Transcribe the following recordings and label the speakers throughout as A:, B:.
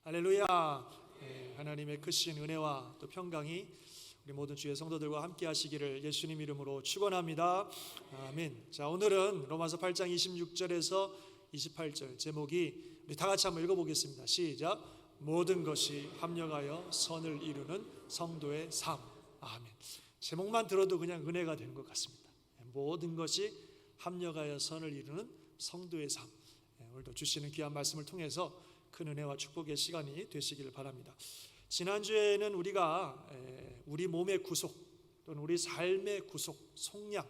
A: 할렐루야. 하나님의 크신 은혜와 또 평강이 우리 모든 주의 성도들과 함께 하시기를 예수님 이름으로 축원합니다. 아멘. 자, 오늘은 로마서 8장 26절에서 28절 제목이 우리 다 같이 한번 읽어보겠습니다. 시작. 모든 것이 합력하여 선을 이루는 성도의 삶. 아멘. 제목만 들어도 그냥 은혜가 되는 것 같습니다. 모든 것이 합력하여 선을 이루는 성도의 삶. 오늘도 주시는 귀한 말씀을 통해서 큰 은혜와 축복의 시간이 되시기를 바랍니다. 지난주에는 우리가 우리 몸의 구속 또는 우리 삶의 구속, 속량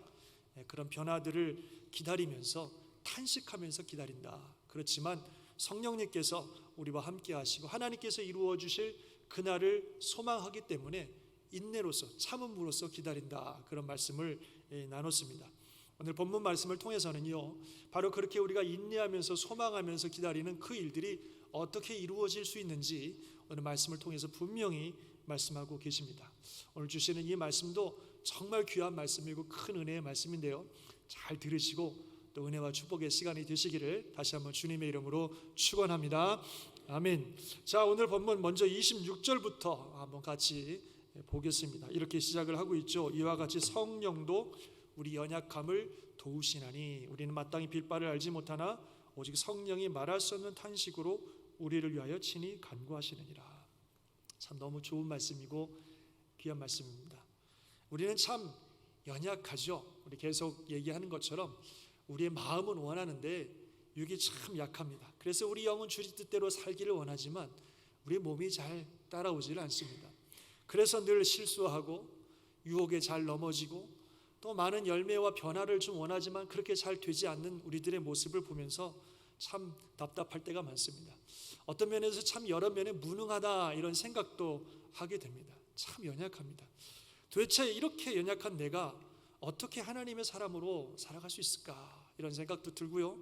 A: 그런 변화들을 기다리면서 탄식하면서 기다린다. 그렇지만 성령님께서 우리와 함께 하시고 하나님께서 이루어 주실 그날을 소망하기 때문에 인내로서 참음으로써 기다린다. 그런 말씀을 나눴습니다. 오늘 본문 말씀을 통해서는요, 바로 그렇게 우리가 인내하면서 소망하면서 기다리는 그 일들이 어떻게 이루어질 수 있는지 오늘 말씀을 통해서 분명히 말씀하고 계십니다. 오늘 주시는 이 말씀도 정말 귀한 말씀이고 큰 은혜의 말씀인데요, 잘 들으시고 또 은혜와 축복의 시간이 되시기를 다시 한번 주님의 이름으로 축원합니다. 아멘. 자, 오늘 본문 먼저 26절부터 한번 같이 보겠습니다. 이렇게 시작을 하고 있죠. 이와 같이 성령도 우리 연약함을 도우시나니 우리는 마땅히 빌 바를 알지 못하나 오직 성령이 말할 수 없는 탄식으로 우리를 위하여 친히 간구하시느니라. 참 너무 좋은 말씀이고 귀한 말씀입니다. 우리는 참 연약하죠. 우리 계속 얘기하는 것처럼 우리의 마음은 원하는데 육이 참 약합니다. 그래서 우리 영은 주의 뜻대로 살기를 원하지만 우리 몸이 잘 따라오지를 않습니다. 그래서 늘 실수하고 유혹에 잘 넘어지고 또 많은 열매와 변화를 좀 원하지만 그렇게 잘 되지 않는 우리들의 모습을 보면서 참 답답할 때가 많습니다. 어떤 면에서 참 여러 면에 무능하다 이런 생각도 하게 됩니다. 참 연약합니다. 도대체 이렇게 연약한 내가 어떻게 하나님의 사람으로 살아갈 수 있을까 이런 생각도 들고요.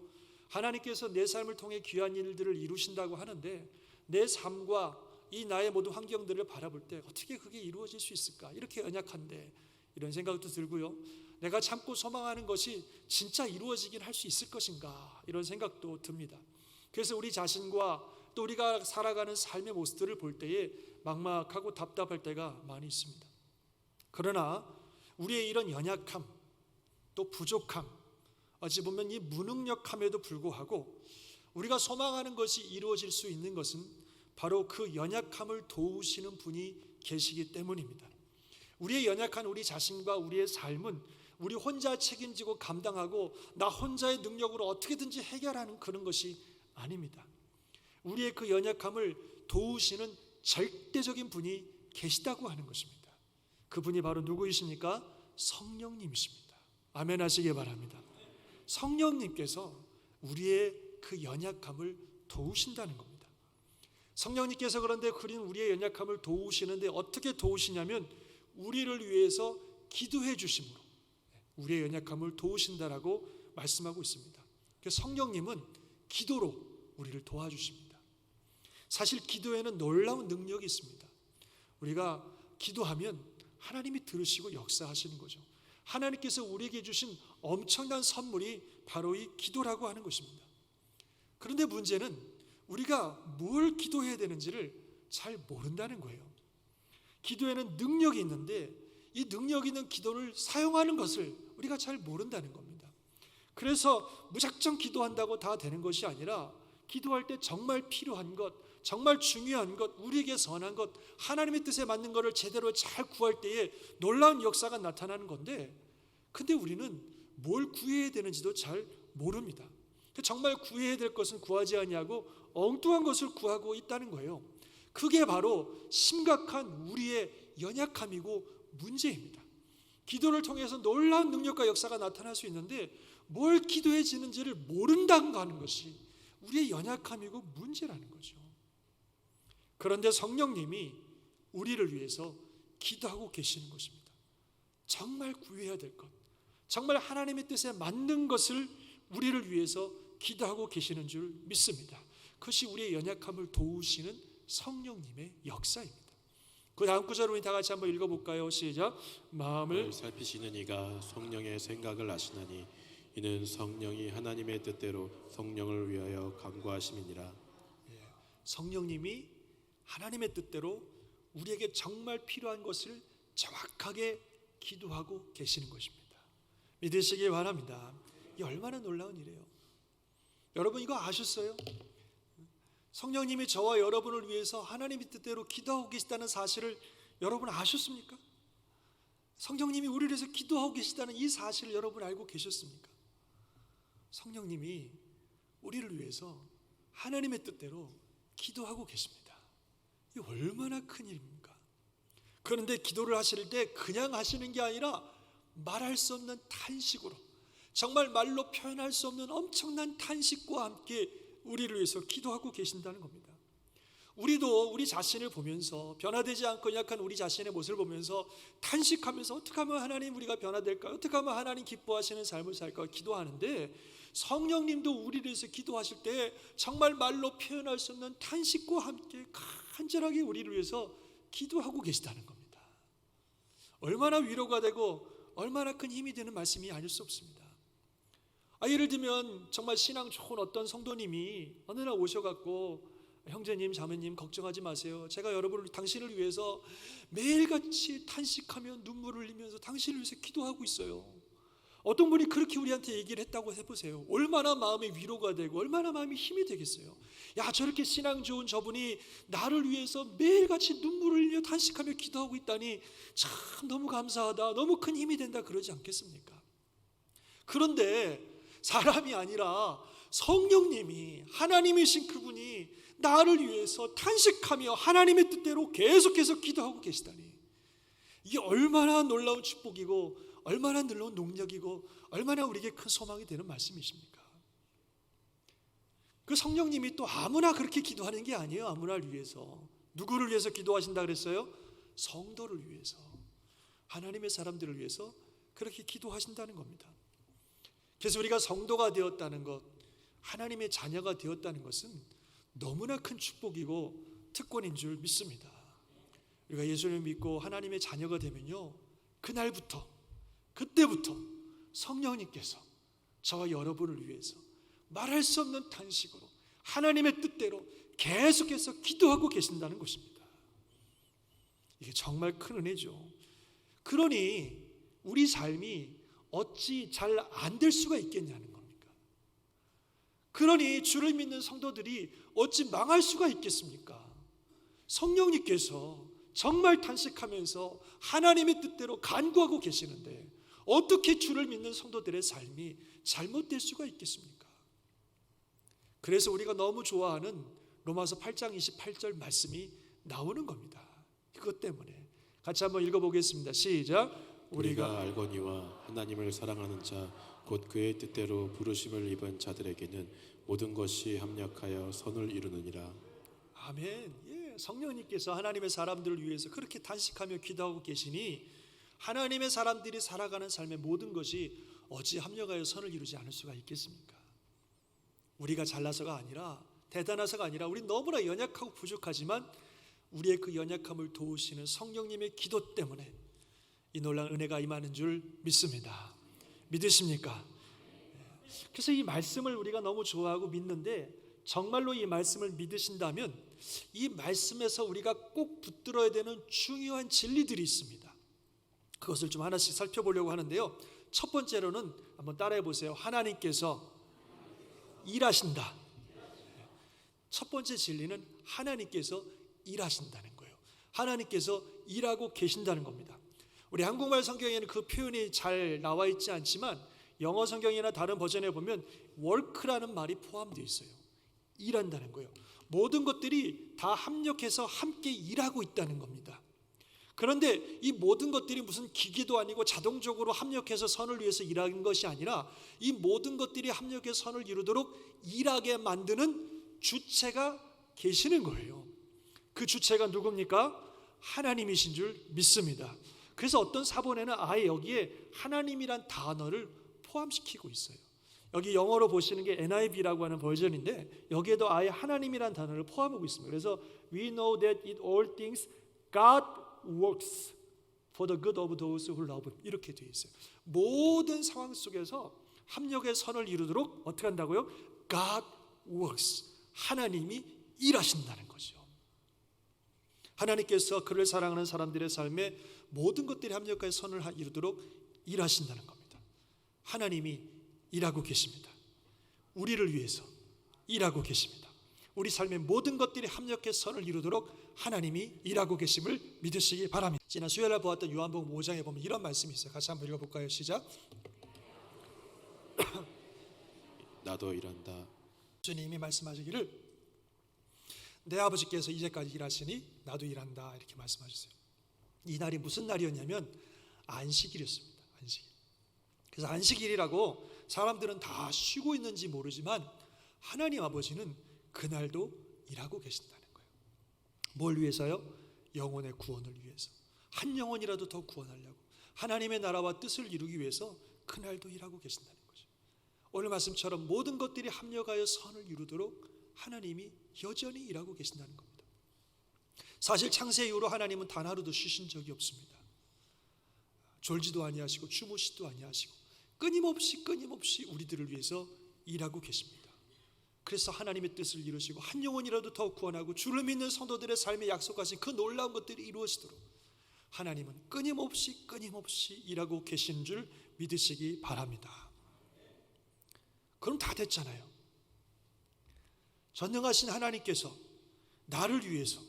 A: 하나님께서 내 삶을 통해 귀한 일들을 이루신다고 하는데 내 삶과 이 나의 모든 환경들을 바라볼 때 어떻게 그게 이루어질 수 있을까 이렇게 연약한데 이런 생각도 들고요. 내가 참고 소망하는 것이 진짜 이루어지긴 할 수 있을 것인가 이런 생각도 듭니다. 그래서 우리 자신과 또 우리가 살아가는 삶의 모습들을 볼 때에 막막하고 답답할 때가 많이 있습니다. 그러나 우리의 이런 연약함 또 부족함 어찌 보면 이 무능력함에도 불구하고 우리가 소망하는 것이 이루어질 수 있는 것은 바로 그 연약함을 도우시는 분이 계시기 때문입니다. 우리의 연약한 우리 자신과 우리의 삶은 우리 혼자 책임지고 감당하고 나 혼자의 능력으로 어떻게든지 해결하는 그런 것이 아닙니다. 우리의 그 연약함을 도우시는 절대적인 분이 계시다고 하는 것입니다. 그분이 바로 누구이십니까? 성령님이십니다. 아멘 하시기 바랍니다. 성령님께서 우리의 그 연약함을 도우신다는 겁니다. 성령님께서 그런데 우리의 연약함을 도우시는데 어떻게 도우시냐면 우리를 위해서 기도해 주심으로 우리의 연약함을 도우신다라고 말씀하고 있습니다. 성령님은 기도로 우리를 도와주십니다. 사실 기도에는 놀라운 능력이 있습니다. 우리가 기도하면 하나님이 들으시고 역사하시는 거죠. 하나님께서 우리에게 주신 엄청난 선물이 바로 이 기도라고 하는 것입니다. 그런데 문제는 우리가 뭘 기도해야 되는지를 잘 모른다는 거예요. 기도에는 능력이 있는데 이 능력 있는 기도를 사용하는 것을 우리가 잘 모른다는 겁니다. 그래서 무작정 기도한다고 다 되는 것이 아니라 기도할 때 정말 필요한 것, 정말 중요한 것, 우리에게 선한 것, 하나님의 뜻에 맞는 것을 제대로 잘 구할 때에 놀라운 역사가 나타나는 건데 근데 우리는 뭘 구해야 되는지도 잘 모릅니다. 정말 구해야 될 것은 구하지 아니하고 엉뚱한 것을 구하고 있다는 거예요. 그게 바로 심각한 우리의 연약함이고 문제입니다. 기도를 통해서 놀라운 능력과 역사가 나타날 수 있는데 뭘 기도해지는지를 모른다고 하는 것이 우리의 연약함이고 문제라는 거죠. 그런데 성령님이 우리를 위해서 기도하고 계시는 것입니다. 정말 구해야 될 것, 정말 하나님의 뜻에 맞는 것을 우리를 위해서 기도하고 계시는 줄 믿습니다. 그것이 우리의 연약함을 도우시는 성령님의 역사입니다. 그 다음 구절을 우리 다 같이 한번 읽어볼까요? 시작. 마음을
B: 살피시는 이가 성령의 생각을 아시나니 이는 성령이 하나님의 뜻대로 성령을 위하여 간구하심이니라.
A: 성령님이 하나님의 뜻대로 우리에게 정말 필요한 것을 정확하게 기도하고 계시는 것입니다. 믿으시길 바랍니다. 이 얼마나 놀라운 일이에요. 여러분 이거 아셨어요? 성령님이 저와 여러분을 위해서 하나님의 뜻대로 기도하고 계시다는 사실을 여러분 아셨습니까? 성령님이 우리를 위해서 기도하고 계시다는 이 사실을 여러분 알고 계셨습니까? 성령님이 우리를 위해서 하나님의 뜻대로 기도하고 계십니다. 이 얼마나 큰 일입니까? 그런데 기도를 하실 때 그냥 하시는 게 아니라 말할 수 없는 탄식으로, 정말 말로 표현할 수 없는 엄청난 탄식과 함께 우리를 위해서 기도하고 계신다는 겁니다. 우리도 우리 자신을 보면서 변화되지 않고 약한 우리 자신의 모습을 보면서 탄식하면서 어떻게 하면 하나님 우리가 변화될까요? 어떻게 하면 하나님 기뻐하시는 삶을 살까 기도하는데, 성령님도 우리를 위해서 기도하실 때 정말 말로 표현할 수 없는 탄식과 함께 간절하게 우리를 위해서 기도하고 계시다는 겁니다. 얼마나 위로가 되고 얼마나 큰 힘이 되는 말씀이 아닐 수 없습니다. 예를 들면 정말 신앙 좋은 어떤 성도님이 어느 날 오셔갖고, 형제님 자매님 걱정하지 마세요, 제가 여러분을 당신을 위해서 매일같이 탄식하며 눈물을 흘리면서 당신을 위해서 기도하고 있어요. 어떤 분이 그렇게 우리한테 얘기를 했다고 해보세요. 얼마나 마음이 위로가 되고 얼마나 마음이 힘이 되겠어요. 야, 저렇게 신앙 좋은 저분이 나를 위해서 매일같이 눈물을 흘려 탄식하며 기도하고 있다니 참 너무 감사하다, 너무 큰 힘이 된다 그러지 않겠습니까? 그런데 사람이 아니라 성령님이, 하나님이신 그분이 나를 위해서 탄식하며 하나님의 뜻대로 계속해서 기도하고 계시다니, 이게 얼마나 놀라운 축복이고 얼마나 놀라운 능력이고 얼마나 우리에게 큰 소망이 되는 말씀이십니까? 그 성령님이 또 아무나 그렇게 기도하는 게 아니에요. 아무나를 위해서. 누구를 위해서 기도하신다 그랬어요? 성도를 위해서, 하나님의 사람들을 위해서 그렇게 기도하신다는 겁니다. 그래서 우리가 성도가 되었다는 것, 하나님의 자녀가 되었다는 것은 너무나 큰 축복이고 특권인 줄 믿습니다. 우리가 예수를 믿고 하나님의 자녀가 되면요, 그날부터, 그때부터 성령님께서 저와 여러분을 위해서 말할 수 없는 탄식으로 하나님의 뜻대로 계속해서 기도하고 계신다는 것입니다. 이게 정말 큰 은혜죠. 그러니 우리 삶이 어찌 잘 안 될 수가 있겠냐는 겁니까? 그러니 주를 믿는 성도들이 어찌 망할 수가 있겠습니까? 성령님께서 정말 탄식하면서 하나님의 뜻대로 간구하고 계시는데 어떻게 주를 믿는 성도들의 삶이 잘못될 수가 있겠습니까? 그래서 우리가 너무 좋아하는 로마서 8장 28절 말씀이 나오는 겁니다. 그것 때문에 같이 한번 읽어보겠습니다. 시작.
B: 우리가 알거니와 하나님을 사랑하는 자 곧 그의 뜻대로 부르심을 입은 자들에게는 모든 것이 합력하여 선을 이루느니라.
A: 아멘. 예, 성령님께서 하나님의 사람들을 위해서 그렇게 탄식하며 기도하고 계시니 하나님의 사람들이 살아가는 삶의 모든 것이 어찌 합력하여 선을 이루지 않을 수가 있겠습니까? 우리가 잘나서가 아니라, 대단해서가 아니라, 우리 너무나 연약하고 부족하지만 우리의 그 연약함을 도우시는 성령님의 기도 때문에 이 놀라운 은혜가 임하는 줄 믿습니다. 믿으십니까? 그래서 이 말씀을 우리가 너무 좋아하고 믿는데, 정말로 이 말씀을 믿으신다면 이 말씀에서 우리가 꼭 붙들어야 되는 중요한 진리들이 있습니다. 그것을 좀 하나씩 살펴보려고 하는데요, 첫 번째로는 한번 따라해 보세요. 하나님께서 일하신다. 첫 번째 진리는 하나님께서 일하신다는 거예요. 하나님께서 일하고 계신다는 겁니다. 우리 한국말 성경에는 그 표현이 잘 나와 있지 않지만 영어 성경이나 다른 버전에 보면 work라는 말이 포함되어 있어요. 일한다는 거예요. 모든 것들이 다 합력해서 함께 일하고 있다는 겁니다. 그런데 이 모든 것들이 무슨 기계도 아니고 자동적으로 합력해서 선을 위해서 일하는 것이 아니라, 이 모든 것들이 합력해서 선을 이루도록 일하게 만드는 주체가 계시는 거예요. 그 주체가 누굽니까? 하나님이신 줄 믿습니다. 그래서 어떤 사본에는 아예 여기에 하나님이란 단어를 포함시키고 있어요. 여기 영어로 보시는 게 NIV라고 하는 버전인데 여기에도 아예 하나님이란 단어를 포함하고 있습니다. 그래서 We know that in all things God works for the good of those who love Him, 이렇게 되어 있어요. 모든 상황 속에서 합력의 선을 이루도록 어떻게 한다고요? God works, 하나님이 일하신다는 거죠. 하나님께서 그를 사랑하는 사람들의 삶에 모든 것들이 합력하여 선을 이루도록 일하신다는 겁니다. 하나님이 일하고 계십니다. 우리를 위해서 일하고 계십니다. 우리 삶의 모든 것들이 합력해 선을 이루도록 하나님이 일하고 계심을 믿으시기 바랍니다. 지난 수요일날 보았던 요한복음 5장에 보면 이런 말씀이 있어요. 같이 한번 읽어볼까요? 시작.
B: 나도 일한다.
A: 주님이 말씀하시기를 내 아버지께서 이제까지 일하시니 나도 일한다 이렇게 말씀하셨어요. 이 날이 무슨 날이었냐면 안식일이었습니다. 안식일. 그래서 안식일이라고 사람들은 다 쉬고 있는지 모르지만 하나님 아버지는 그날도 일하고 계신다는 거예요. 뭘 위해서요? 영혼의 구원을 위해서. 한 영혼이라도 더 구원하려고 하나님의 나라와 뜻을 이루기 위해서 그날도 일하고 계신다는 거죠. 오늘 말씀처럼 모든 것들이 합력하여 선을 이루도록 하나님이 여전히 일하고 계신다는 겁니다. 사실 창세 이후로 하나님은 단 하루도 쉬신 적이 없습니다. 졸지도 아니하시고 주무시도 아니하시고 끊임없이 우리들을 위해서 일하고 계십니다. 그래서 하나님의 뜻을 이루시고 한 영혼이라도 더 구원하고 주를 믿는 성도들의 삶에 약속하신 그 놀라운 것들이 이루어지도록 하나님은 끊임없이 일하고 계신 줄 믿으시기 바랍니다. 그럼 다 됐잖아요. 전능하신 하나님께서 나를 위해서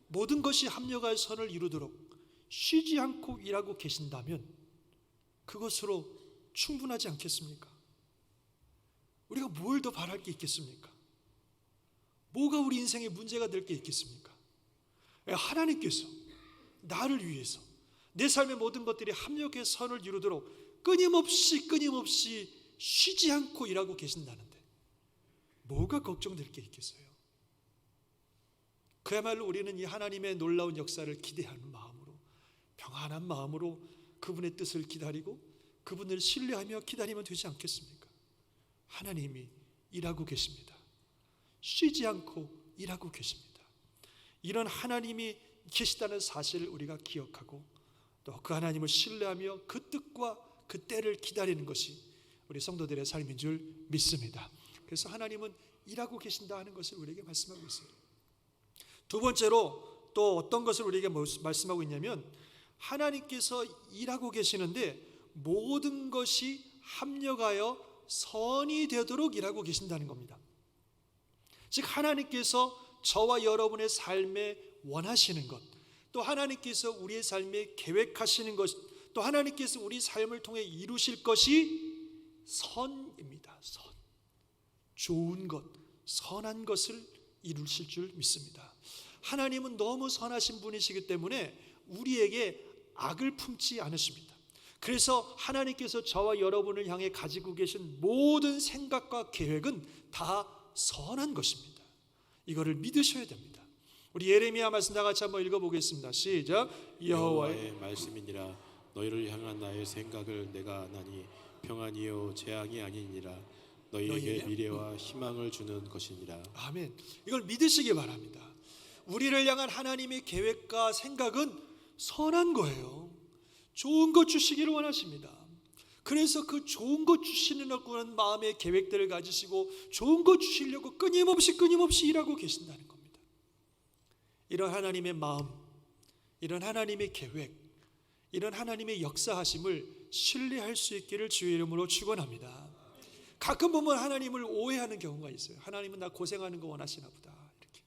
A: 모든 것이 합력하여 선을 이루도록 쉬지 않고 일하고 계신다면 그것으로 충분하지 않겠습니까? 우리가 뭘 더 바랄 게 있겠습니까? 뭐가 우리 인생에 문제가 될 게 있겠습니까? 하나님께서 나를 위해서 내 삶의 모든 것들이 합력해 선을 이루도록 끊임없이 쉬지 않고 일하고 계신다는데 뭐가 걱정될 게 있겠어요? 그야말로 우리는 이 하나님의 놀라운 역사를 기대하는 마음으로 평안한 마음으로 그분의 뜻을 기다리고 그분을 신뢰하며 기다리면 되지 않겠습니까? 하나님이 일하고 계십니다. 쉬지 않고 일하고 계십니다. 이런 하나님이 계시다는 사실을 우리가 기억하고 또 그 하나님을 신뢰하며 그 뜻과 그 때를 기다리는 것이 우리 성도들의 삶인 줄 믿습니다. 그래서 하나님은 일하고 계신다 하는 것을 우리에게 말씀하고 있어요. 두 번째로 또 어떤 것을 우리에게 말씀하고 있냐면 하나님께서 일하고 계시는데 모든 것이 합력하여 선이 되도록 일하고 계신다는 겁니다. 즉 하나님께서 저와 여러분의 삶에 원하시는 것, 또 하나님께서 우리의 삶에 계획하시는 것, 또 하나님께서 우리 삶을 통해 이루실 것이 선입니다. 선. 좋은 것, 선한 것을 이루실 줄 믿습니다. 하나님은 너무 선하신 분이시기 때문에 우리에게 악을 품지 않으십니다. 그래서 하나님께서 저와 여러분을 향해 가지고 계신 모든 생각과 계획은 다 선한 것입니다. 이거를 믿으셔야 됩니다. 우리 예레미야 말씀 다 같이 한번 읽어보겠습니다. 시작.
B: 여호와의 말씀이니라 너희를 향한 나의 생각을 내가 아나니 평안이요 재앙이 아니니라 너희에게 미래와 희망을 주는 것이니라.
A: 아멘. 이걸 믿으시기 바랍니다. 우리를 향한 하나님의 계획과 생각은 선한 거예요. 좋은 것 주시기를 원하십니다. 그래서 그 좋은 것 주시는 그런 마음의 계획들을 가지시고 좋은 것 주시려고 끊임없이 일하고 계신다는 겁니다. 이런 하나님의 마음, 이런 하나님의 계획, 이런 하나님의 역사하심을 신뢰할 수 있기를 주의 이름으로 축원합니다. 가끔 보면 하나님을 오해하는 경우가 있어요. 하나님은 나 고생하는 거 원하시나 보다 이렇게.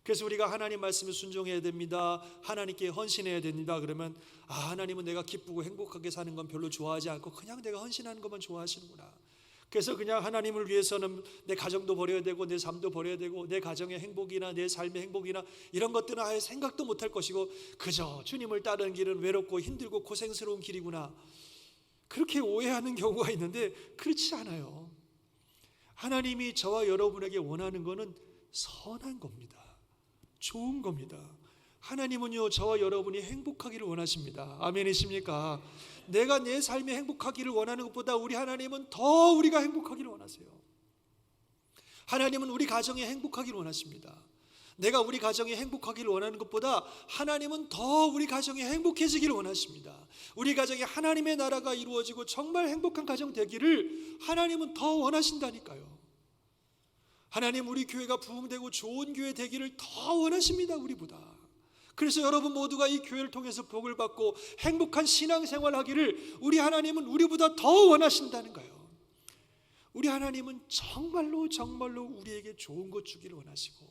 A: 그래서 우리가 하나님 말씀에 순종해야 됩니다. 하나님께 헌신해야 됩니다. 그러면 하나님은 내가 기쁘고 행복하게 사는 건 별로 좋아하지 않고 그냥 내가 헌신하는 것만 좋아하시는구나. 그래서 그냥 하나님을 위해서는 내 가정도 버려야 되고 내 삶도 버려야 되고 내 가정의 행복이나 내 삶의 행복이나 이런 것들은 아예 생각도 못할 것이고 그저 주님을 따르는 길은 외롭고 힘들고 고생스러운 길이구나. 그렇게 오해하는 경우가 있는데 그렇지 않아요. 하나님이 저와 여러분에게 원하는 것은 선한 겁니다. 좋은 겁니다. 하나님은요 저와 여러분이 행복하기를 원하십니다. 아멘이십니까? 내가 내 삶에 행복하기를 원하는 것보다 우리 하나님은 더 우리가 행복하기를 원하세요. 하나님은 우리 가정에 행복하기를 원하십니다. 내가 우리 가정에 행복하기를 원하는 것보다 하나님은 더 우리 가정이 행복해지기를 원하십니다. 우리 가정에 하나님의 나라가 이루어지고 정말 행복한 가정 되기를 하나님은 더 원하신다니까요. 하나님 우리 교회가 부흥되고 좋은 교회 되기를 더 원하십니다. 우리보다. 그래서 여러분 모두가 이 교회를 통해서 복을 받고 행복한 신앙생활 하기를 우리 하나님은 우리보다 더 원하신다는 거예요. 우리 하나님은 정말로 정말로 우리에게 좋은 것 주기를 원하시고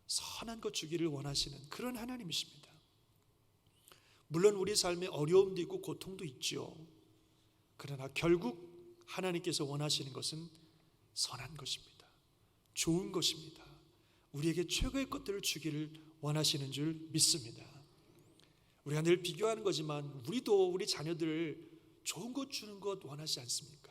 A: 선한 것 주기를 원하시는 그런 하나님이십니다. 물론 우리 삶에 어려움도 있고 고통도 있죠. 그러나 결국 하나님께서 원하시는 것은 선한 것입니다. 좋은 것입니다. 우리에게 최고의 것들을 주기를 원하시는 줄 믿습니다. 우리가 늘 비교하는 거지만 우리도 우리 자녀들 좋은 것 주는 것 원하지 않습니까?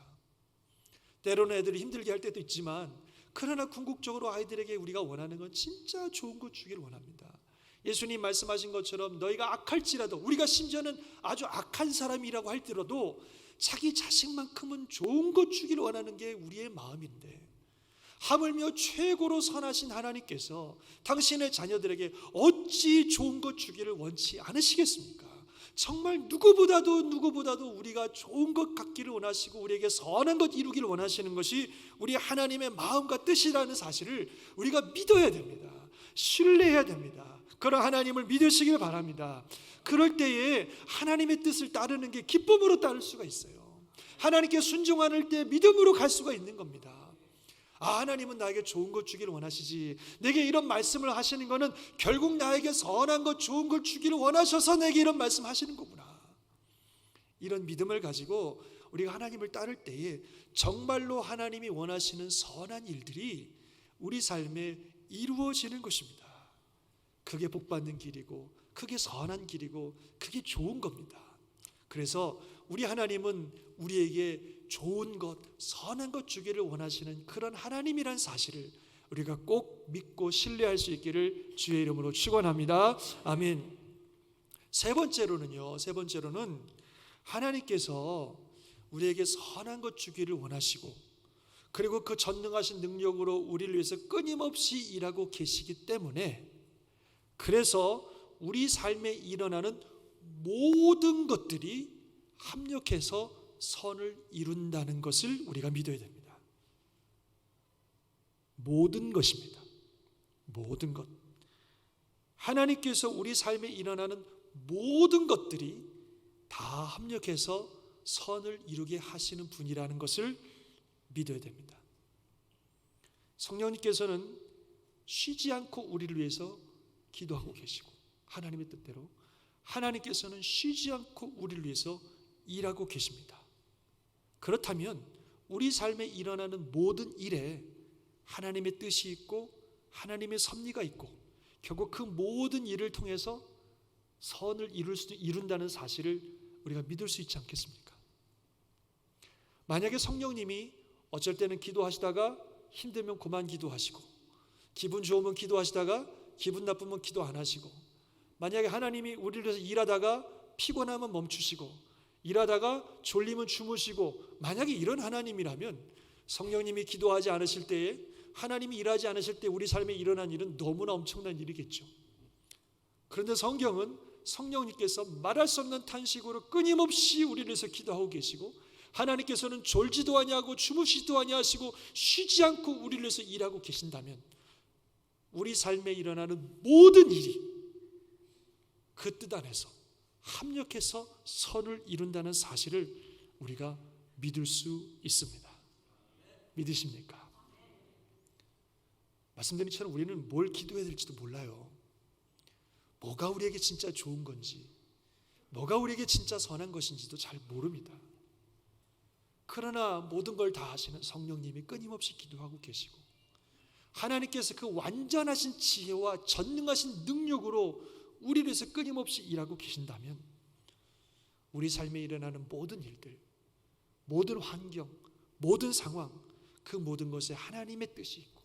A: 때로는 애들이 힘들게 할 때도 있지만 그러나 궁극적으로 아이들에게 우리가 원하는 건 진짜 좋은 것 주기를 원합니다. 예수님 말씀하신 것처럼 너희가 악할지라도, 우리가 심지어는 아주 악한 사람이라고 할지라도 자기 자식만큼은 좋은 것 주기를 원하는 게 우리의 마음인데, 하물며 최고로 선하신 하나님께서 당신의 자녀들에게 어찌 좋은 것 주기를 원치 않으시겠습니까? 정말 누구보다도 우리가 좋은 것 갖기를 원하시고 우리에게 선한 것 이루기를 원하시는 것이 우리 하나님의 마음과 뜻이라는 사실을 우리가 믿어야 됩니다. 신뢰해야 됩니다. 그런 하나님을 믿으시길 바랍니다. 그럴 때에 하나님의 뜻을 따르는 게 기쁨으로 따를 수가 있어요. 하나님께 순종할 때 믿음으로 갈 수가 있는 겁니다. 하나님은 나에게 좋은 것 주기를 원하시지, 내게 이런 말씀을 하시는 것은 결국 나에게 선한 것, 좋은 걸 주기를 원하셔서 내게 이런 말씀 하시는 거구나. 이런 믿음을 가지고 우리가 하나님을 따를 때에 정말로 하나님이 원하시는 선한 일들이 우리 삶에 이루어지는 것입니다. 그게 복받는 길이고 그게 선한 길이고 그게 좋은 겁니다. 그래서 우리 하나님은 우리에게 좋은 것, 선한 것 주기를 원하시는 그런 하나님이란 사실을 우리가 꼭 믿고 신뢰할 수 있기를 주의 이름으로 축원합니다. 아멘. 세 번째로는 하나님께서 우리에게 선한 것 주기를 원하시고, 그리고 그 전능하신 능력으로 우리를 위해서 끊임없이 일하고 계시기 때문에, 그래서 우리 삶에 일어나는 모든 것들이 합력해서 선을 이룬다는 것을 우리가 믿어야 됩니다. 모든 것입니다. 모든 것. 하나님께서 우리 삶에 일어나는 모든 것들이 다 합력해서 선을 이루게 하시는 분이라는 것을 믿어야 됩니다. 성령님께서는 쉬지 않고 우리를 위해서 기도하고 계시고, 하나님의 뜻대로 하나님께서는 쉬지 않고 우리를 위해서 일하고 계십니다. 그렇다면 우리 삶에 일어나는 모든 일에 하나님의 뜻이 있고 하나님의 섭리가 있고, 결국 그 모든 일을 통해서 선을 이룬다는 사실을 우리가 믿을 수 있지 않겠습니까? 만약에 성령님이 어쩔 때는 기도하시다가 힘들면 그만 기도하시고, 기분 좋으면 기도하시다가 기분 나쁘면 기도 안 하시고, 만약에 하나님이 우리를 위해서 일하다가 피곤하면 멈추시고, 일하다가 졸리면 주무시고, 만약에 이런 하나님이라면 성령님이 기도하지 않으실 때에, 하나님이 일하지 않으실 때 우리 삶에 일어난 일은 너무나 엄청난 일이겠죠. 그런데 성경은 성령님께서 말할 수 없는 탄식으로 끊임없이 우리를 위해서 기도하고 계시고, 하나님께서는 졸지도 아니하고 주무시지도 아니하시고 쉬지 않고 우리를 위해서 일하고 계신다면, 우리 삶에 일어나는 모든 일이 그 뜻 안에서 합력해서 선을 이룬다는 사실을 우리가 믿을 수 있습니다. 믿으십니까? 말씀드린 것처럼 우리는 뭘 기도해야 될지도 몰라요. 뭐가 우리에게 진짜 좋은 건지, 뭐가 우리에게 진짜 선한 것인지도 잘 모릅니다. 그러나 모든 걸 다 하시는 성령님이 끊임없이 기도하고 계시고, 하나님께서 그 완전하신 지혜와 전능하신 능력으로 우리를 위해서 끊임없이 일하고 계신다면, 우리 삶에 일어나는 모든 일들, 모든 환경, 모든 상황, 그 모든 것에 하나님의 뜻이 있고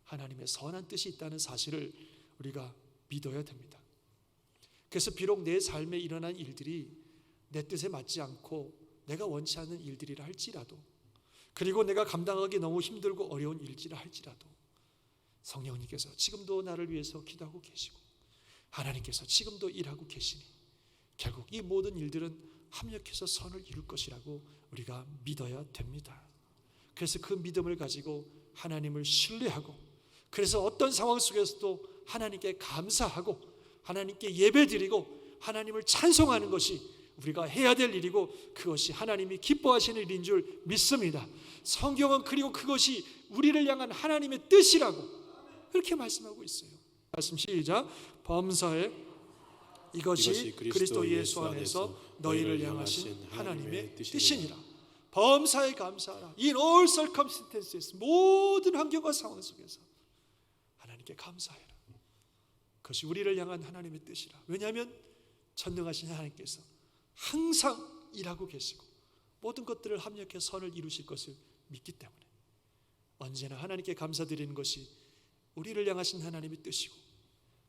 A: 하나님의 선한 뜻이 있다는 사실을 우리가 믿어야 됩니다. 그래서 비록 내 삶에 일어난 일들이 내 뜻에 맞지 않고 내가 원치 않는 일들이라 할지라도, 그리고 내가 감당하기 너무 힘들고 어려운 일이라 할지라도, 성령님께서 지금도 나를 위해서 기도하고 계시고 하나님께서 지금도 일하고 계시니 결국 이 모든 일들은 합력해서 선을 이룰 것이라고 우리가 믿어야 됩니다. 그래서 그 믿음을 가지고 하나님을 신뢰하고, 그래서 어떤 상황 속에서도 하나님께 감사하고 하나님께 예배드리고 하나님을 찬송하는 것이 우리가 해야 될 일이고 그것이 하나님이 기뻐하시는 일인 줄 믿습니다. 성경은 그리고 그것이 우리를 향한 하나님의 뜻이라고 그렇게 말씀하고 있어요. 말씀 시작. 범사에 이것이 그리스도 예수 안에서 너희를 향하신 하나님의 뜻이니라. 범사에 감사하라. In all circumstances, 모든 환경과 상황 속에서 하나님께 감사해라. 그것이 우리를 향한 하나님의 뜻이라. 왜냐하면 전능하신 하나님께서 항상 일하고 계시고 모든 것들을 합력해 선을 이루실 것을 믿기 때문에 언제나 하나님께 감사드리는 것이 우리를 향하신 하나님의 뜻이고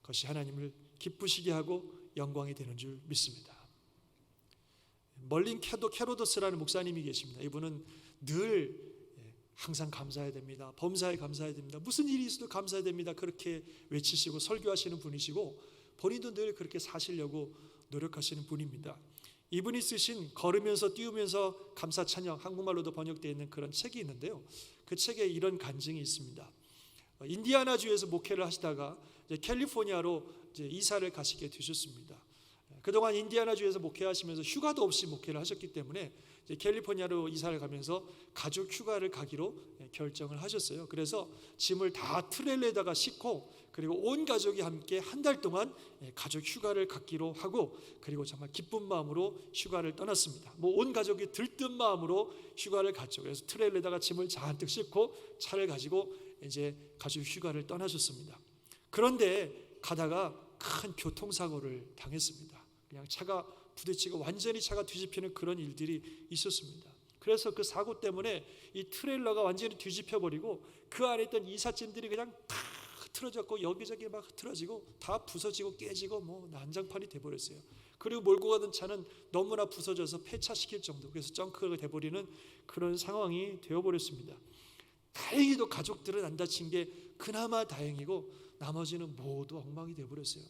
A: 그것이 하나님을 기쁘시게 하고 영광이 되는 줄 믿습니다. 멀린 캐로도스라는 목사님이 계십니다. 이분은 늘 항상 감사해야 됩니다. 범사에 감사해야 됩니다. 무슨 일이 있어도 감사해야 됩니다. 그렇게 외치시고 설교하시는 분이시고 본인도 늘 그렇게 사시려고 노력하시는 분입니다. 이분이 쓰신 걸으면서 뛰우면서 감사 찬양, 한국말로도 번역되어 있는 그런 책이 있는데요. 그 책에 이런 간증이 있습니다. 인디아나주에서 목회를 하시다가 이제 캘리포니아로 이제 이사를 가시게 되셨습니다. 그동안 인디아나주에서 목회하시면서 휴가도 없이 목회를 하셨기 때문에 이제 캘리포니아로 이사를 가면서 가족 휴가를 가기로 결정을 하셨어요. 그래서 짐을 다 트레일러에다가 싣고 그리고 온 가족이 함께 한 달 동안 가족 휴가를 갖기로 하고 그리고 정말 기쁜 마음으로 휴가를 떠났습니다. 온 가족이 들뜬 마음으로 휴가를 갔죠. 그래서 트레일러에다가 짐을 잔뜩 싣고 차를 가지고 이제 가족 휴가를 떠나셨습니다. 그런데 가다가 큰 교통사고를 당했습니다. 그냥 차가 부딪히고 완전히 차가 뒤집히는 그런 일들이 있었습니다. 그래서 그 사고 때문에 이 트레일러가 완전히 뒤집혀버리고 그 안에 있던 이삿짐들이 그냥 다 흐트러졌고 여기저기 막 흐트러지고 다 부서지고 깨지고 뭐 난장판이 돼버렸어요. 그리고 몰고 가던 차는 너무나 부서져서 폐차시킬 정도, 그래서 정크가 돼버리는 그런 상황이 되어버렸습니다. 다행히도 가족들은 안 다친 게 그나마 다행이고 나머지는 모두 엉망이 돼버렸어요.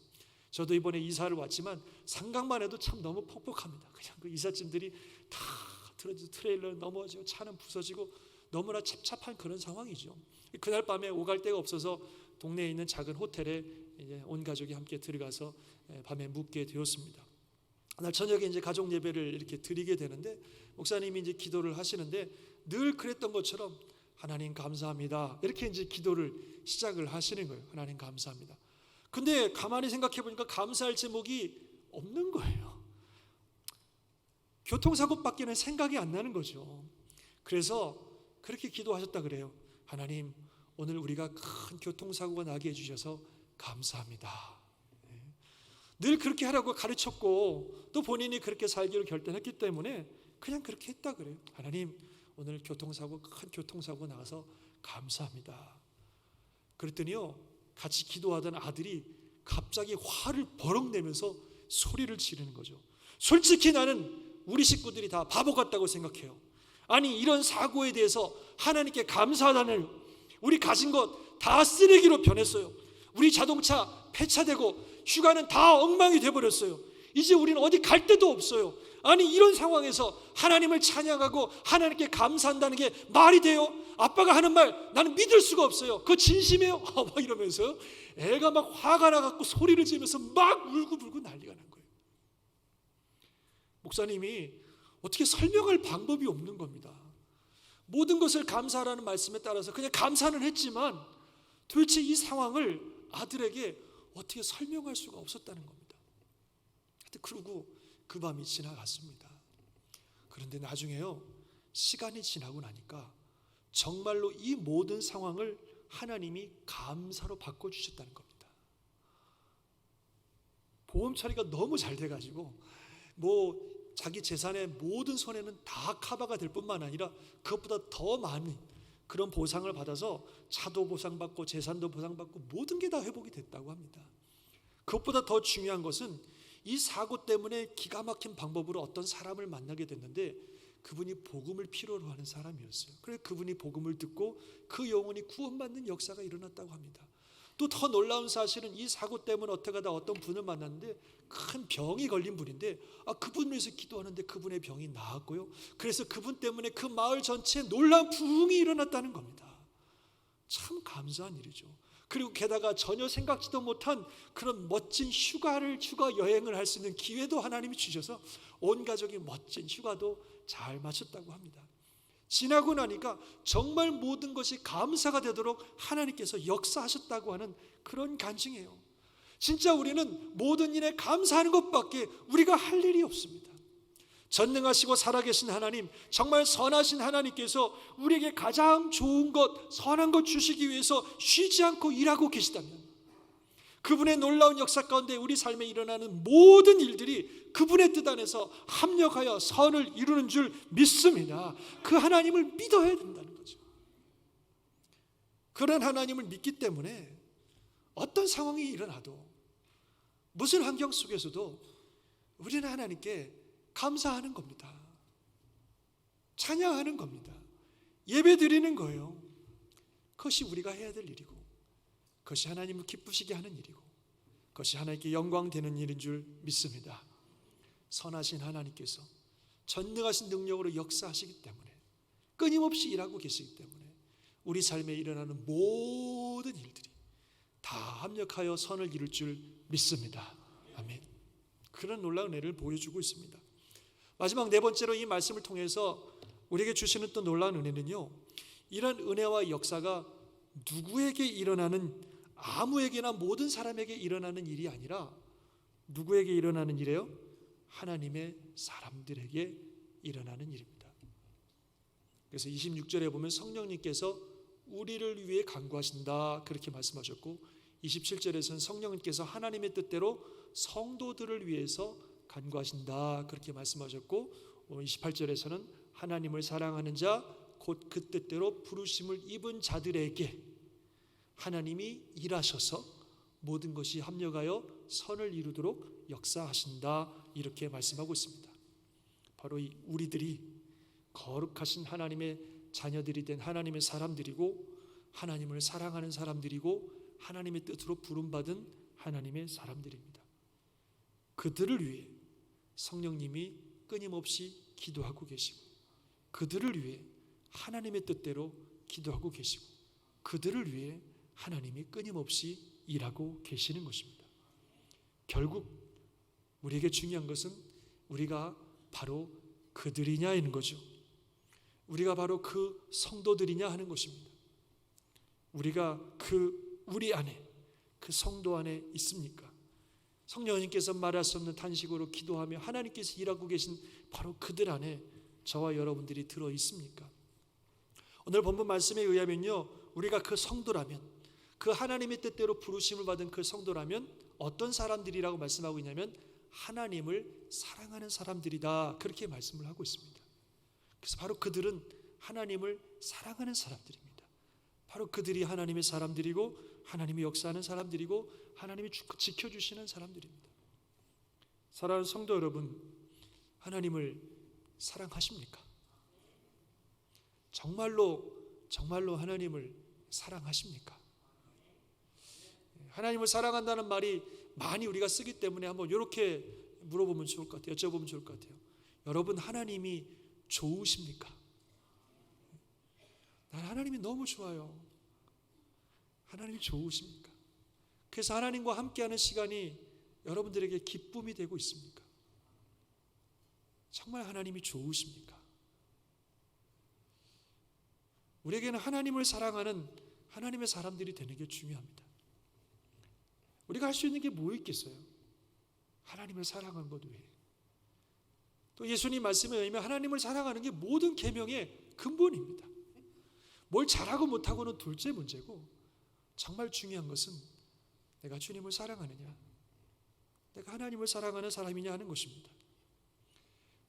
A: 저도 이번에 이사를 왔지만 생각만 해도 참 너무 퍽퍽합니다. 그냥 그 이삿짐들이 다 틀어지고 트레일러 넘어지고 차는 부서지고 너무나 찹찹한 그런 상황이죠. 그날 밤에 오갈 데가 없어서 동네에 있는 작은 호텔에 이제 온 가족이 함께 들어가서 밤에 묵게 되었습니다. 날 저녁에 이제 가족 예배를 이렇게 드리게 되는데 목사님이 이제 기도를 하시는데 늘 그랬던 것처럼 하나님 감사합니다. 이렇게 이제 기도를 시작을 하시는 거예요. 하나님 감사합니다. 근데 가만히 생각해 보니까 감사할 제목이 없는 거예요. 교통사고밖에는 생각이 안 나는 거죠. 그래서 그렇게 기도하셨다 그래요. 하나님, 오늘 우리가 큰 교통사고가 나게 해주셔서 감사합니다. 늘 그렇게 하라고 가르쳤고 또 본인이 그렇게 살기로 결단했기 때문에 그냥 그렇게 했다 그래요. 하나님, 오늘 큰 교통사고 나가서 감사합니다. 그랬더니요, 같이 기도하던 아들이 갑자기 화를 버럭 내면서 소리를 지르는 거죠. 솔직히 나는 우리 식구들이 다 바보 같다고 생각해요. 아니, 이런 사고에 대해서 하나님께 감사하다는, 우리 가진 것 다 쓰레기로 변했어요. 우리 자동차 폐차되고 휴가는 다 엉망이 돼버렸어요. 이제 우리는 어디 갈 데도 없어요. 아니, 이런 상황에서 하나님을 찬양하고 하나님께 감사한다는 게 말이 돼요? 아빠가 하는 말 나는 믿을 수가 없어요. 그거 진심이에요? 막 이러면서 애가 막 화가 나갖고 소리를 지르면서 막 울고불고 난리가 난 거예요. 목사님이 어떻게 설명할 방법이 없는 겁니다. 모든 것을 감사하라는 말씀에 따라서 그냥 감사는 했지만 도대체 이 상황을 아들에게 어떻게 설명할 수가 없었다는 겁니다. 그러고 그 밤이 지나갔습니다. 그런데 나중에요, 시간이 지나고 나니까 정말로 이 모든 상황을 하나님이 감사로 바꿔주셨다는 겁니다. 보험 처리가 너무 잘 돼가지고 자기 재산의 모든 손해는 다 커버가 될 뿐만 아니라 그것보다 더 많은 그런 보상을 받아서 차도 보상받고 재산도 보상받고 모든 게 다 회복이 됐다고 합니다. 그것보다 더 중요한 것은 이 사고 때문에 기가 막힌 방법으로 어떤 사람을 만나게 됐는데 그분이 복음을 필요로 하는 사람이었어요. 그래서 그분이 복음을 듣고 그 영혼이 구원받는 역사가 일어났다고 합니다. 또 더 놀라운 사실은 이 사고 때문에 어떻게 하다 어떤 분을 만났는데 큰 병이 걸린 분인데 그분을 위해서 기도하는데 그분의 병이 나았고요. 그래서 그분 때문에 그 마을 전체에 놀라운 부흥이 일어났다는 겁니다. 참 감사한 일이죠. 그리고 게다가 전혀 생각지도 못한 그런 멋진 휴가 여행을 할 수 있는 기회도 하나님이 주셔서 온 가족이 멋진 휴가도 잘 마쳤다고 합니다. 지나고 나니까 정말 모든 것이 감사가 되도록 하나님께서 역사하셨다고 하는 그런 간증이에요. 진짜 우리는 모든 일에 감사하는 것밖에 우리가 할 일이 없습니다. 전능하시고 살아계신 하나님, 정말 선하신 하나님께서 우리에게 가장 좋은 것, 선한 것 주시기 위해서 쉬지 않고 일하고 계시다면, 그분의 놀라운 역사 가운데 우리 삶에 일어나는 모든 일들이 그분의 뜻 안에서 합력하여 선을 이루는 줄 믿습니다. 그 하나님을 믿어야 된다는 거죠. 그런 하나님을 믿기 때문에 어떤 상황이 일어나도, 무슨 환경 속에서도 우리는 하나님께 감사하는 겁니다. 찬양하는 겁니다. 예배 드리는 거예요. 그것이 우리가 해야 될 일이고, 그것이 하나님을 기쁘시게 하는 일이고, 그것이 하나님께 영광되는 일인 줄 믿습니다. 선하신 하나님께서 전능하신 능력으로 역사하시기 때문에, 끊임없이 일하고 계시기 때문에 우리 삶에 일어나는 모든 일들이 다 합력하여 선을 이룰 줄 믿습니다. 아멘. 그런 놀라운 은혜를 보여주고 있습니다. 마지막 네 번째로 이 말씀을 통해서 우리에게 주시는 또 놀라운 은혜는요, 이런 은혜와 역사가 누구에게 일어나는, 아무에게나 모든 사람에게 일어나는 일이 아니라 누구에게 일어나는 일이에요? 하나님의 사람들에게 일어나는 일입니다. 그래서 26절에 보면 성령님께서 우리를 위해 간구하신다 그렇게 말씀하셨고, 27절에서는 성령님께서 하나님의 뜻대로 성도들을 위해서 간구하신다 그렇게 말씀하셨고, 28절에서는 하나님을 사랑하는 자 곧 그 뜻대로 부르심을 입은 자들에게 하나님이 일하셔서 모든 것이 합력하여 선을 이루도록 역사하신다 이렇게 말씀하고 있습니다. 바로 이 우리들이 거룩하신 하나님의 자녀들이 된 하나님의 사람들이고, 하나님을 사랑하는 사람들이고, 하나님의 뜻으로 부름받은 하나님의 사람들입니다. 그들을 위해 성령님이 끊임없이 기도하고 계시고, 그들을 위해 하나님의 뜻대로 기도하고 계시고, 그들을 위해 하나님이 끊임없이 일하고 계시는 것입니다. 결국 우리에게 중요한 것은 우리가 바로 그들이냐 하는 거죠. 우리가 바로 그 성도들이냐 하는 것입니다. 우리가 우리 안에, 그 성도 안에 있습니까? 성령님께서 말할 수 없는 탄식으로 기도하며 하나님께서 일하고 계신 바로 그들 안에 저와 여러분들이 들어 있습니까? 오늘 본문 말씀에 의하면요, 우리가 그 성도라면, 그 하나님의 뜻대로 부르심을 받은 그 성도라면 어떤 사람들이라고 말씀하고 있냐면 하나님을 사랑하는 사람들이다 그렇게 말씀을 하고 있습니다. 그래서 바로 그들은 하나님을 사랑하는 사람들입니다. 바로 그들이 하나님의 사람들이고, 하나님이 역사하는 사람들이고, 하나님이 지켜주시는 사람들입니다. 사랑하는 성도 여러분, 하나님을 사랑하십니까? 정말로 하나님을 사랑하십니까? 하나님을 사랑한다는 말이 많이 우리가 쓰기 때문에 한번 이렇게 물어보면 좋을 것 같아요. 여쭤보면 좋을 것 같아요. 여러분, 하나님이 좋으십니까? 난 하나님이 너무 좋아요. 하나님이 좋으십니까? 그래서 하나님과 함께하는 시간이 여러분들에게 기쁨이 되고 있습니까? 정말 하나님이 좋으십니까? 우리에게는 하나님을 사랑하는 하나님의 사람들이 되는 게 중요합니다. 우리가 할 수 있는 게 뭐 있겠어요? 하나님을 사랑하는 것 외에. 또 예수님 말씀에 의하면 하나님을 사랑하는 게 모든 계명의 근본입니다. 뭘 잘하고 못하고는 둘째 문제고, 정말 중요한 것은 내가 주님을 사랑하느냐, 내가 하나님을 사랑하는 사람이냐 하는 것입니다.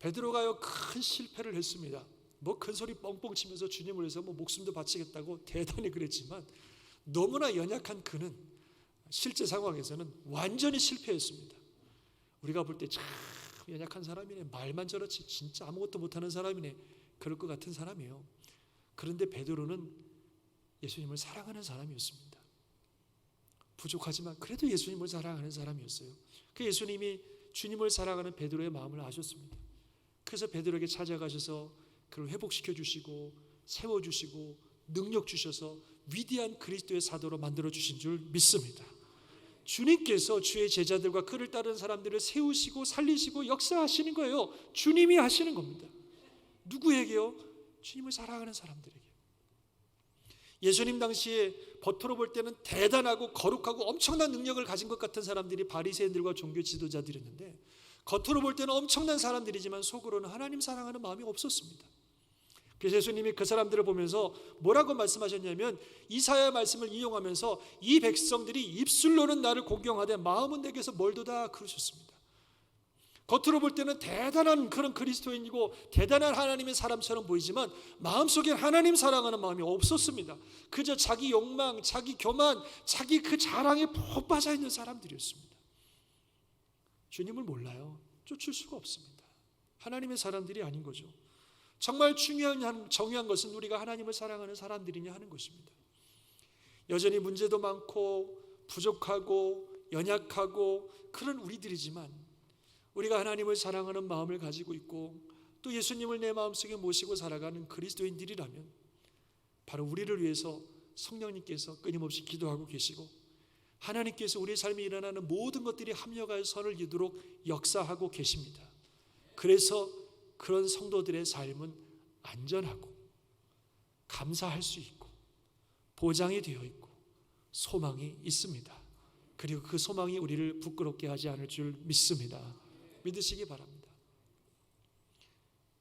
A: 베드로가요, 큰 실패를 했습니다. 큰 소리 뻥뻥 치면서 주님을 위해서 목숨도 바치겠다고 대단히 그랬지만, 너무나 연약한 그는 실제 상황에서는 완전히 실패했습니다. 우리가 볼 때 참 연약한 사람이네, 말만 저렇지 진짜 아무것도 못하는 사람이네, 그럴 것 같은 사람이에요. 그런데 베드로는 예수님을 사랑하는 사람이었습니다. 부족하지만 그래도 예수님을 사랑하는 사람이었어요. 그 예수님이 주님을 사랑하는 베드로의 마음을 아셨습니다. 그래서 베드로에게 찾아가셔서 그를 회복시켜 주시고 세워주시고 능력 주셔서 위대한 그리스도의 사도로 만들어 주신 줄 믿습니다. 주님께서 주의 제자들과 그를 따르는 사람들을 세우시고 살리시고 역사하시는 거예요. 주님이 하시는 겁니다. 누구에게요? 주님을 사랑하는 사람들에게. 예수님 당시에 겉으로 볼 때는 대단하고 거룩하고 엄청난 능력을 가진 것 같은 사람들이 바리새인들과 종교 지도자들이었는데, 겉으로 볼 때는 엄청난 사람들이지만 속으로는 하나님 사랑하는 마음이 없었습니다. 그래서 예수님이 그 사람들을 보면서 뭐라고 말씀하셨냐면, 이사야의 말씀을 이용하면서 이 백성들이 입술로는 나를 공경하되 마음은 내게서 멀도다 그러셨습니다. 겉으로 볼 때는 대단한 그런 그리스도인이고 대단한 하나님의 사람처럼 보이지만 마음속에 하나님 사랑하는 마음이 없었습니다. 그저 자기 욕망, 자기 교만, 자기 그 자랑에 푹 빠져 있는 사람들이었습니다. 주님을 몰라요. 쫓을 수가 없습니다. 하나님의 사람들이 아닌 거죠. 정말 정의한 것은 우리가 하나님을 사랑하는 사람들이냐 하는 것입니다. 여전히 문제도 많고 부족하고 연약하고 그런 우리들이지만, 우리가 하나님을 사랑하는 마음을 가지고 있고 또 예수님을 내 마음속에 모시고 살아가는 그리스도인들이라면, 바로 우리를 위해서 성령님께서 끊임없이 기도하고 계시고 하나님께서 우리 삶에 일어나는 모든 것들이 합력하여 선을 이루도록 역사하고 계십니다. 그래서 그런 성도들의 삶은 안전하고 감사할 수 있고 보장이 되어 있고 소망이 있습니다. 그리고 그 소망이 우리를 부끄럽게 하지 않을 줄 믿습니다. 믿으시기 바랍니다.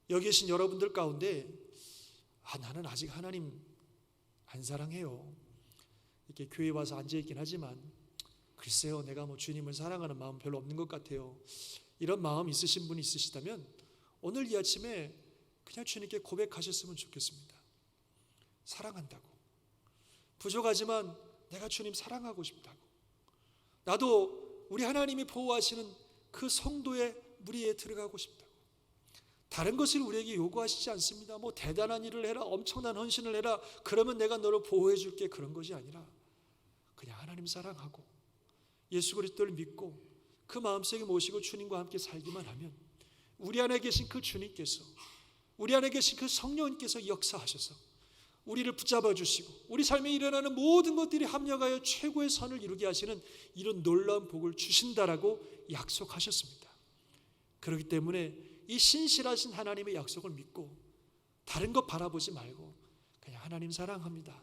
A: 여기 계신 여러분들 가운데 나는 아직 하나님 안 사랑해요, 이렇게 교회에 와서 앉아있긴 하지만 글쎄요, 내가 주님을 사랑하는 마음 별로 없는 것 같아요, 이런 마음 있으신 분이 있으시다면 오늘 이 아침에 그냥 주님께 고백하셨으면 좋겠습니다. 사랑한다고, 부족하지만 내가 주님 사랑하고 싶다고, 나도 우리 하나님이 보호하시는 그 성도의 무리에 들어가고 싶다고. 다른 것을 우리에게 요구하시지 않습니다. 대단한 일을 해라, 엄청난 헌신을 해라, 그러면 내가 너를 보호해 줄게, 그런 것이 아니라 그냥 하나님 사랑하고 예수 그리스도를 믿고 그 마음속에 모시고 주님과 함께 살기만 하면 우리 안에 계신 그 주님께서, 우리 안에 계신 그 성령님께서 역사하셔서 우리를 붙잡아 주시고 우리 삶에 일어나는 모든 것들이 합력하여 최고의 선을 이루게 하시는 이런 놀라운 복을 주신다라고 약속하셨습니다. 그렇기 때문에 이 신실하신 하나님의 약속을 믿고 다른 것 바라보지 말고 그냥 하나님 사랑합니다,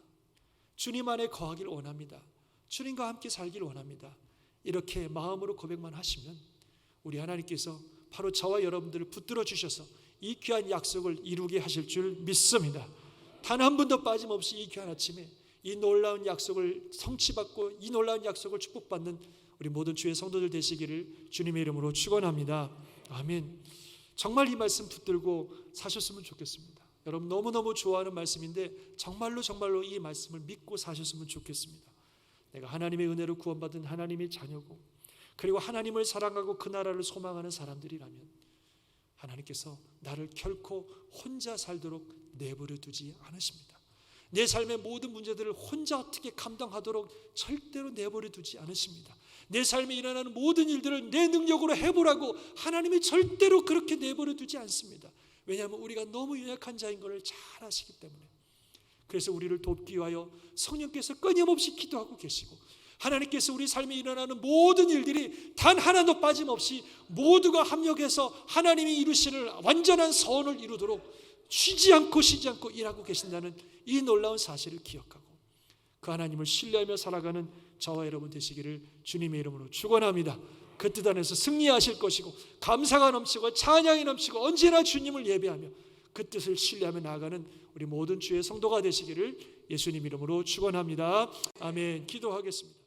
A: 주님 안에 거하길 원합니다, 주님과 함께 살길 원합니다, 이렇게 마음으로 고백만 하시면 우리 하나님께서 바로 저와 여러분들을 붙들어 주셔서 이 귀한 약속을 이루게 하실 줄 믿습니다. 단 한 번도 빠짐없이 이 귀한 아침에 이 놀라운 약속을 성취받고 이 놀라운 약속을 축복받는 우리 모든 주의 성도들 되시기를 주님의 이름으로 축원합니다. 아멘. 정말 이 말씀 붙들고 사셨으면 좋겠습니다. 여러분 너무너무 좋아하는 말씀인데 정말로 이 말씀을 믿고 사셨으면 좋겠습니다. 내가 하나님의 은혜로 구원받은 하나님의 자녀고 그리고 하나님을 사랑하고 그 나라를 소망하는 사람들이라면 하나님께서 나를 결코 혼자 살도록 내버려 두지 않으십니다. 내 삶의 모든 문제들을 혼자 어떻게 감당하도록 절대로 내버려 두지 않으십니다. 내 삶에 일어나는 모든 일들을 내 능력으로 해보라고 하나님이 절대로 그렇게 내버려 두지 않습니다. 왜냐하면 우리가 너무 연약한 자인 것을 잘 아시기 때문에. 그래서 우리를 돕기 위하여 성령께서 끊임없이 기도하고 계시고 하나님께서 우리 삶에 일어나는 모든 일들이 단 하나도 빠짐없이 모두가 합력해서 하나님이 이루시는 완전한 선을 이루도록 쉬지 않고 일하고 계신다는 이 놀라운 사실을 기억하고 그 하나님을 신뢰하며 살아가는 저와 여러분 되시기를 주님의 이름으로 축원합니다. 그 뜻 안에서 승리하실 것이고 감사가 넘치고 찬양이 넘치고 언제나 주님을 예배하며 그 뜻을 신뢰하며 나아가는 우리 모든 주의 성도가 되시기를 예수님 이름으로 축원합니다. 아멘. 기도하겠습니다.